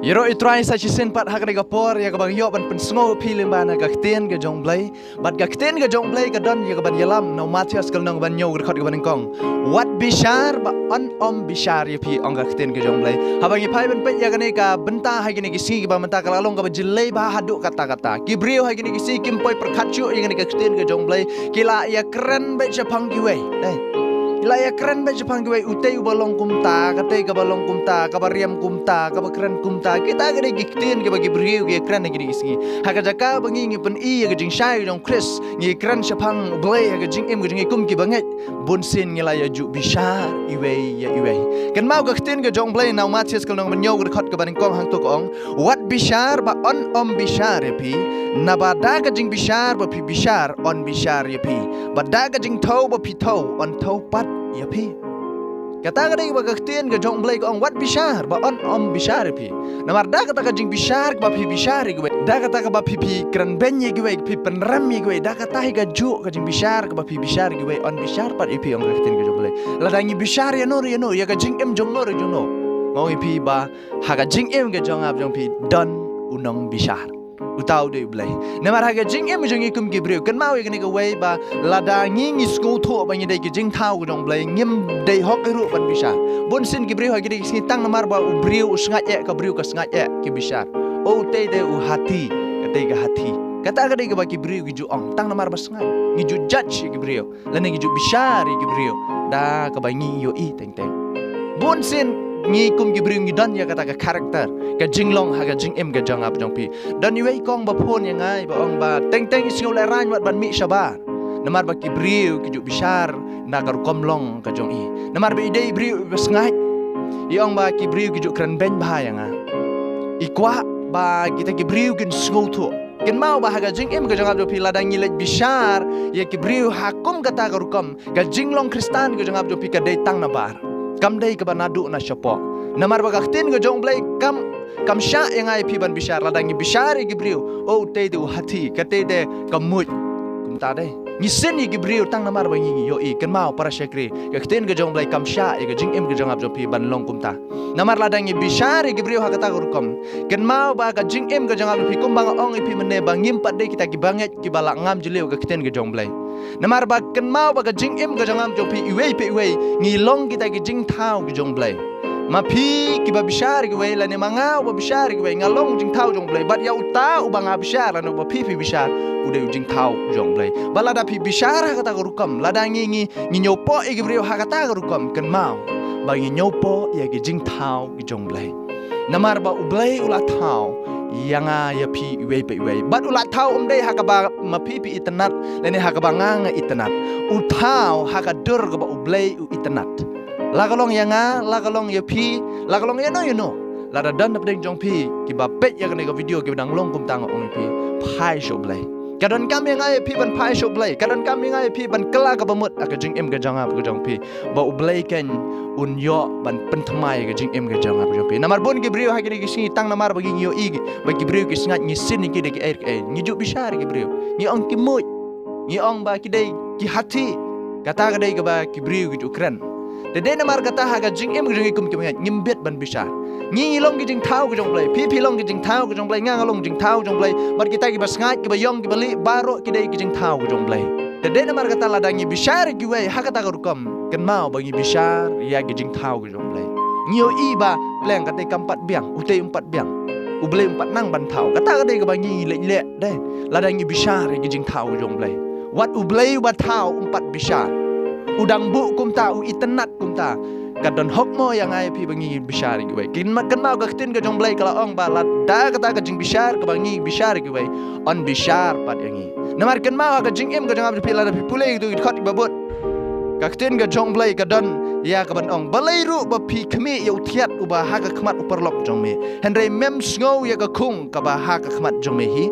Yero itrai sa chisin pat hakre gapor ya kabang yo ban pensngo pilim bana gakten ga jongblay bat gakten ga jongblay ga don ya ban yalam no Matias kal nang ban nyo rekhot ga ban kong wat bishar ba on bishar ya pi ong gakten ga jongblay habang ipai ban pet ya gane ka benta ha gane gisi ba menta kalalong ga jilai ba haduk kata-kata kibrio ha gane gisi kimpoi perkhachu ya gane gakten ga jongblay kila ya keren be japang giwe dai Ila ya keren be Jepang gue utei balong kumta, katei ka balong kumta, ka bariam kumta, ka keren kumta. Kita gede giktin ke bagi beriu ke keren gede isi. Haka jaka bangi ngi pen I ke jing shai dong Chris, ngi keren Jepang blay haka jing im ke jing kum ki banget. Bunsin ngila ya ju bishar iwe ya iwe. Kan mau giktin ke jong blay nau Matias kal nong menyo ke khot ke baning kong hang tuk ong. Wat bishar ba on bishar ya pi. Nabada ka jing bishar ba pi bishar on bishar ya pi. Bada ka jing tau ba pi tau on tau pat ya pi. Kata kada iba kaktian ke jong blay ko ang wat bishar ba on bishar pi. Namar da kata ka jing bishar ba pi bishar gue. Da kata ka ba pi kran benye gue pi penram gue. Da kata ka ju ka jing bishar ba pi bishar gue on bishar pat pi ang kaktian ke jong blay. Ladangi bishar ya no ya ka jing em jong no jong no. Mau pi ba ha ka jing em ke jong ap jong pi don unong bishar. Utau de blay. Namar haga jing em jong ikum gibreu kan mau igni ga way ba lada ngi sku tho ba ngi de jing thau jong blay ngim de hok ru ban bisa. Bon sin gibreu hagi de sing tang namar ba ubreu usngat e ka breu ka sngat e ki bisa. O te de u hati ka te ga hati. Kata ga de ga ba gibreu gi ju ong tang namar ba sngat ngi ju judge gibreu lan ngi ju bisa ri gibreu da ka ba ngi yo I teng teng. Bon sin ngi kum gibreu ngi dan ya kata ka karakter ka jinglong haga jing em ga jang ap jong pi dan iwei kong ba phone yang ngai ba ong ba teng teng isngol la ran wat ban mi shabar namar ba gibreu ki ju bishar na gar komlong ka jong I namar ba ide gibreu ba sngai I ong ba gibreu ki ju kran ben ba yang I kwa ba kita gibreu kin sngo tho ken mau ba haga jing em ga jang ap jong pi ladang ngilet bishar ya gibreu hakum kata gar kom ka jinglong kristan ga jang ap jong pi ka dei tang na bar kam dei ka banadu na syapo namar bagaktin go jong blay kam sya yang ai pi ban bishar ladangi bishar gibreu o te du hati ka te de kamut kum ta dei ni sen gibreu tang namar bangi yo I kan mau para syakri gaktin go jong blay kam sya ga jing em go jong ab jo pi ban long kum ta namar ladangi bishar gibreu hakata go kom kan mau ba ga jing em go jong ab pi kum bang ong pi mene bangim pat dei kita ki banget ki balak ngam jeleu gaktin go jong blay namar ba kan mau ba ga jing em go jong ab jo pi iwei ngilong kita ki jing thau ki jong blay mapi ki ba bishar ki wei la ne manga ba bishar ki wei ngalong jing thau jong blay bat ya uta u banga bishar no ba pi bishar ude jing thau jong blay balada pi bishar ha kata rukam lada ngi nyopo e ki brio ha kata rukam kan mau ba ngi nyopo ya ki jing thau ki jong blay namar ba u blay ula thau yanga ya pi wei bat ula thau dei ha ka ba mapi pi itnat le ne ha ka ba nga itnat u thau ha ka dur ka ba u blay u itnat lagalong yanga lagalong ya pi lagalong ya no lada dan deng jong pi ki ba pet ya ga video ki dang long kum tang ong pi pai show blay kadon kam yang ai pi ban pai show blay kadon kam yang ai pi ban kala ka bamut aka jing em ga jang ap ga jong pi ba u blay ken un yo ban pentmai ga jing em ga jang ap jong pi namar bon ki brio ha ki sing tang namar bagi yo I ba ki brio ki sngat ni sin ki de ki air ni ju bishar ki brio ni ong ki mut ni ong ba ki dei ki hati kata ga dei ga ba ki brio ki ukran Dede namar kata haga jing em jing ikum kimangat ngimbet ban bishar ngi long ki jing thau ki jong blay pi long ki jing thau ki jong blay nga long jing thau jong blay mar kita ki basngat ki bayong ki bali baro ki dei ki jing thau ki jong blay dede namar kata ladangi bishar ki wei hakata ka rukam ken mau bagi bishar ya ki jing thau ki jong blay ngio I ba pleng kata kampat biang utei umpat biang ublay umpat nang ban thau kata ka dei ka bangi le deh ladangi bishar ki jing thau ki jong blay wat ublay wat thau umpat bishar udang bu kumta u itenat kumta kadon hokmo yang ai pi bangi bishar ki wei kin makan mau ka tin ka jong blay kala ong balat da kata ka jing bishar ka bangi bishar ki wei on bishar pat yangi namar kan mau ka jing em ka jong ap pi la pi pulei tu khot babot ka tin ka jong blay kadon ya ka ban ong balai ru ba pi khmi yo thiat u ba ha ka khmat uperlok jong me henry mem sngo ya ka khung ka ba ha ka khmat jong me hi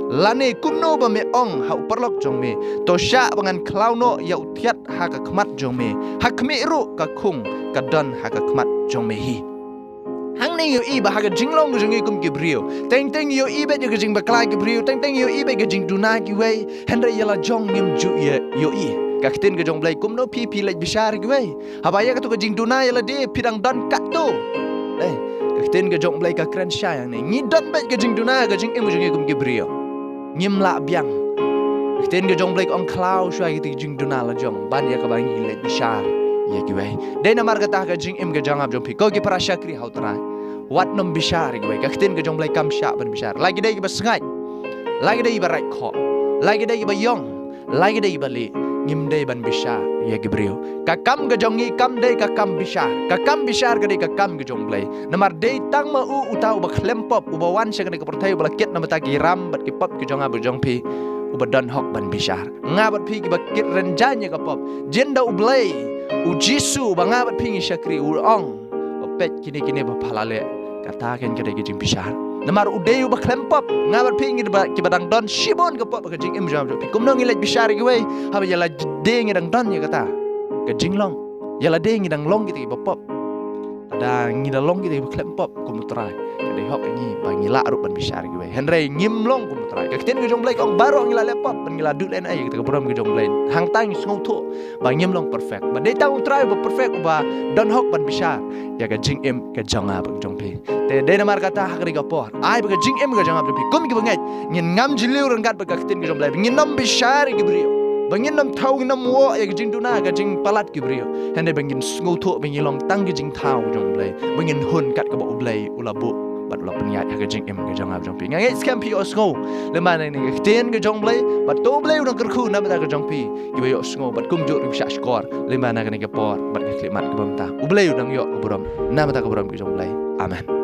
lane kumno ba me ong ha uperlok jong me to sya bangan klauno ya utiat ha ka khmat jong me ha khmi ru ka khung ka don ha ka khmat jong me hi hang ne yo I ba ha ka jinglong jong I kum ki brio teng yo I be ga jing ba klai ki brio teng yo I be ga jing duna ki wei henry yala jong ngim ju ye yo I ka ktin ga jong blay kumno pi le bishar ki wei ha ba ya ka tu ga jing duna yala de pidang don kat tu Kakten ke jong blai ka kren syang ni ngidon bet ke jing duna ke jing im jing kum gibrio ngim la biang kakten ke jong blai ong cloud syai ti jing duna la jong ban ya ka bang le bishar ya ki wei de na mar kata ke jing im ke jang ab jong pi ko ki para syakri hautra wat nom bishar ki wei kakten ke jong blai kam sya ban bishar lagi dai ba sengai lagi dai ba rai kho lagi dai ba yong lagi dai ba le ngim dai ban bishar ya gibrio kakam ke jongi kam dai kakam bishar ke dai kakam ke jong blai namar dai tang ma u utau ba klempop u ba wan se ke ko pertai ba ket na mata ki ram bat ki pop ke jong ab jong pi u ba don hok ban bishar ngabat pi ki ba kit renjanya ka pop jenda u blai u jisu ba ngabat pi ngi syakri u ong ba pet kini ba phalale kata ken ke dai ki jing bishar namar udeu ba klempop ngabar pingi ba ki badang don shibon ke pop ke jing im jam pi kum nong ilaj bishar gi wei ha yala deng dang don ya kata ke jing long yala deng dang long gitu ba pop ada ngida long gitu ba klempop kum trai ke hok ni ba ngila ru ban bishar gi wei henrei ngim long kum trai ke ten ge jong blai kong baro ngila lepop ban ngila du len ai gitu ke brom ge jong blai hang tang ngong thu ba ngim long perfect ba dei tang trai ba perfect ba don hok ban bishar ya ke jing im ke jong ab jong pi te de namar kata hakri ga por ai ba jing em ga jang ab pi kum gi bangai ngin ngam jiliu rangat ba kakten gi jom blai ngin nam bishar gi brio bangin nam thau gi nam wo ya jing duna ga jing palat gi brio hande bangin sngu thu bangin long tang gi jing thau jom blai bangin hun kat ga ba blai ulabu bat ula penyat ga jing em ga jang ab jong pi ngai scam pi osngo le man ni kakten ga jong blai bat to blai una kerku nam ta ga jong pi gi ba yo sngo bat kum jo rim sha skor le man ga ni ga por bat ga klimat ga bam ta u blai udang yo ubrom nam ta ga brom gi jong blai amen